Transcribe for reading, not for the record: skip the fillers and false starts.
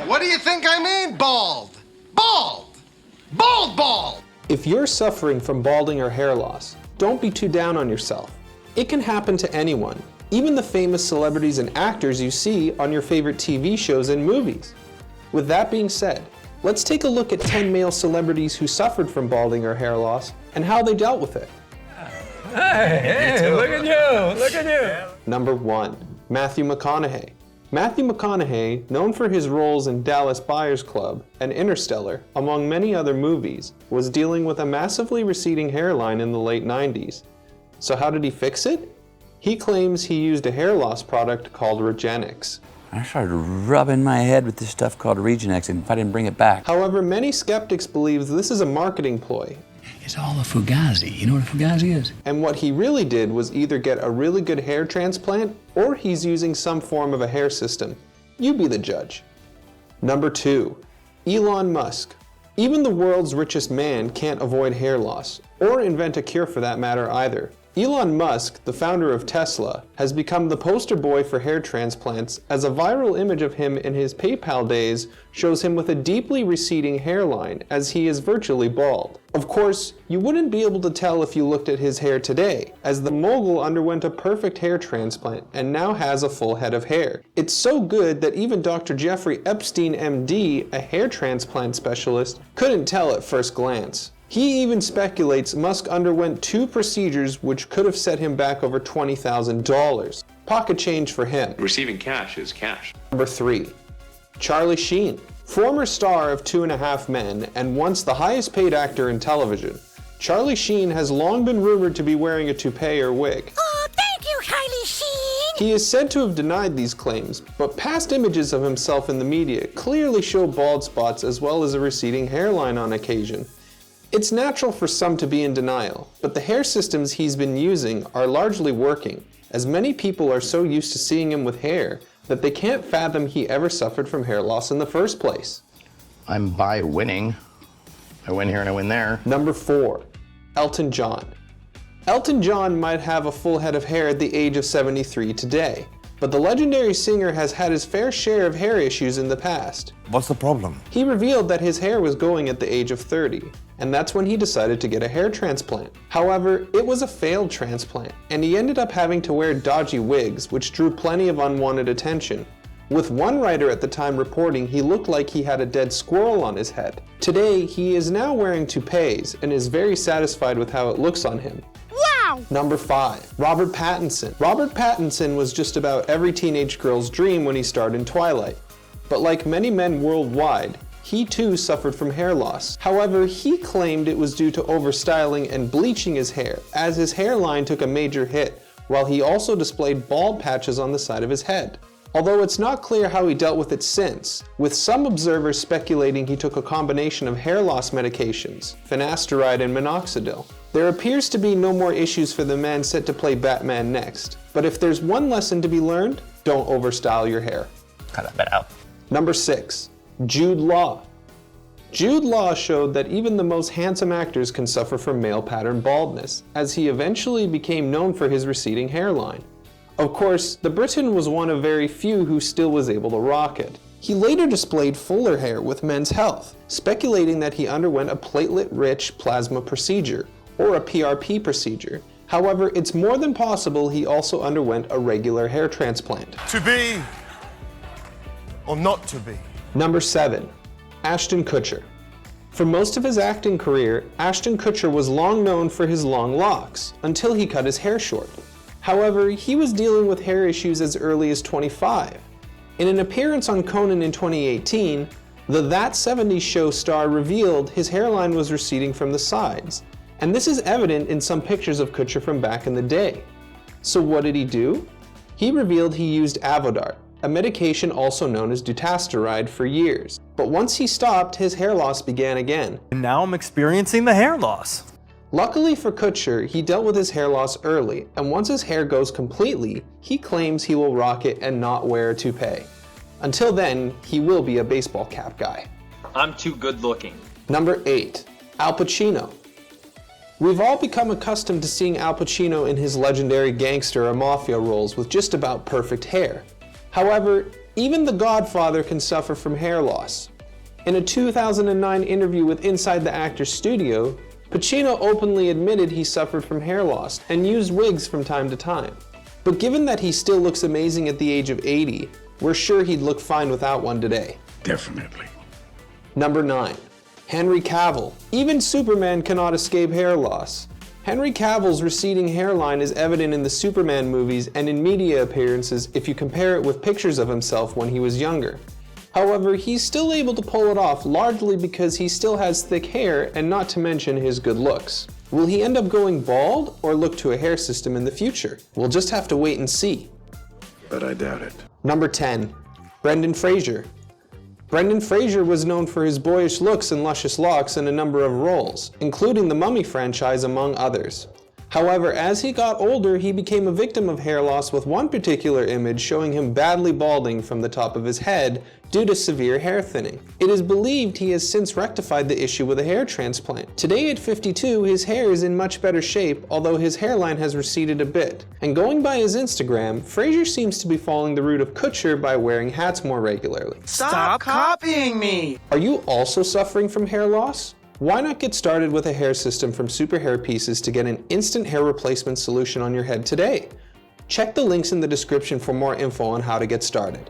What do you think I mean, bald? Bald! Bald, bald! If you're suffering from balding or hair loss, don't be too down on yourself. It can happen to anyone, even the famous celebrities and actors you see on your favorite TV shows and movies. With that being said, let's take a look at 10 male celebrities who suffered from balding or hair loss and how they dealt with it. Hey, look at you, look at you. Number 1, Matthew McConaughey. Matthew McConaughey, known for his roles in Dallas Buyers Club and Interstellar, among many other movies, was dealing with a massively receding hairline in the late 90s. So how did he fix it? He claims he used a hair loss product called Regenix. I started rubbing my head with this stuff called Regenix, and if I didn't bring it back. However, many skeptics believe this is a marketing ploy. It's all a Fugazi. You know what a Fugazi is? And what he really did was either get a really good hair transplant or he's using some form of a hair system. You be the judge. Number 2, Elon Musk. Even the world's richest man can't avoid hair loss, or invent a cure for that matter either. Elon Musk, the founder of Tesla, has become the poster boy for hair transplants, as a viral image of him in his PayPal days shows him with a deeply receding hairline, as he is virtually bald. Of course, you wouldn't be able to tell if you looked at his hair today, as the mogul underwent a perfect hair transplant and now has a full head of hair. It's so good that even Dr. Jeffrey Epstein MD, a hair transplant specialist, couldn't tell at first glance. He even speculates Musk underwent 2 procedures which could have set him back over $20,000. Pocket change for him. Receiving cash is cash. Number 3, Charlie Sheen. Former star of 2.5 Men and once the highest paid actor in television, Charlie Sheen has long been rumored to be wearing a toupee or wig. Oh, thank you, Charlie Sheen! He is said to have denied these claims, but past images of himself in the media clearly show bald spots as well as a receding hairline on occasion. It's natural for some to be in denial, but the hair systems he's been using are largely working, as many people are so used to seeing him with hair that they can't fathom he ever suffered from hair loss in the first place. I'm by winning. I win here and I win there. Number 4, Elton John. Elton John might have a full head of hair at the age of 73 today, but the legendary singer has had his fair share of hair issues in the past. What's the problem? He revealed that his hair was going at the age of 30, and that's when he decided to get a hair transplant. However, it was a failed transplant, and he ended up having to wear dodgy wigs, which drew plenty of unwanted attention. With one writer at the time reporting he looked like he had a dead squirrel on his head. Today, he is now wearing toupees and is very satisfied with how it looks on him. Wow! Number 5, Robert Pattinson. Robert Pattinson was just about every teenage girl's dream when he starred in Twilight. But like many men worldwide, he too suffered from hair loss. However, he claimed it was due to overstyling and bleaching his hair, as his hairline took a major hit, while he also displayed bald patches on the side of his head. Although it's not clear how he dealt with it since, with some observers speculating he took a combination of hair loss medications, finasteride and minoxidil. There appears to be no more issues for the man set to play Batman next, but if there's one lesson to be learned, don't overstyle your hair. Cut that bit out. Number 6, Jude Law. Jude Law showed that even the most handsome actors can suffer from male pattern baldness, as he eventually became known for his receding hairline. Of course, the Briton was one of very few who still was able to rock it. He later displayed fuller hair with Men's Health, speculating that he underwent a platelet-rich plasma procedure, or a PRP procedure. However, it's more than possible he also underwent a regular hair transplant. To be or not to be? Number 7, Ashton Kutcher. For most of his acting career, Ashton Kutcher was long known for his long locks, until he cut his hair short. However, he was dealing with hair issues as early as 25. In an appearance on Conan in 2018, the That 70s Show star revealed his hairline was receding from the sides, and this is evident in some pictures of Kutcher from back in the day. So what did he do? He revealed he used Avodart, a medication also known as dutasteride, for years. But once he stopped, his hair loss began again. And now I'm experiencing the hair loss. Luckily for Kutcher, he dealt with his hair loss early, and once his hair goes completely, he claims he will rock it and not wear a toupee. Until then, he will be a baseball cap guy. I'm too good looking. Number 8, Al Pacino. We've all become accustomed to seeing Al Pacino in his legendary gangster or mafia roles with just about perfect hair. However, Even the Godfather can suffer from hair loss. In a 2009 interview with Inside the Actors Studio, Pacino openly admitted he suffered from hair loss and used wigs from time to time. But given that he still looks amazing at the age of 80, we're sure he'd look fine without one today. Definitely. Number 9. Henry Cavill. Even Superman cannot escape hair loss. Henry Cavill's receding hairline is evident in the Superman movies and in media appearances if you compare it with pictures of himself when he was younger. However, he's still able to pull it off largely because he still has thick hair and not to mention his good looks. Will he end up going bald or look to a hair system in the future? We'll just have to wait and see. But I doubt it. Number 10. Brendan Fraser. Brendan Fraser was known for his boyish looks and luscious locks in a number of roles, including the Mummy franchise among others. However, as he got older, he became a victim of hair loss with one particular image showing him badly balding from the top of his head due to severe hair thinning. It is believed he has since rectified the issue with a hair transplant. Today at 52, his hair is in much better shape, although his hairline has receded a bit. And going by his Instagram, Fraser seems to be following the route of Kutcher by wearing hats more regularly. Stop copying me! Are you also suffering from hair loss? Why not get started with a hair system from Superhairpieces to get an instant hair replacement solution on your head today? Check the links in the description for more info on how to get started.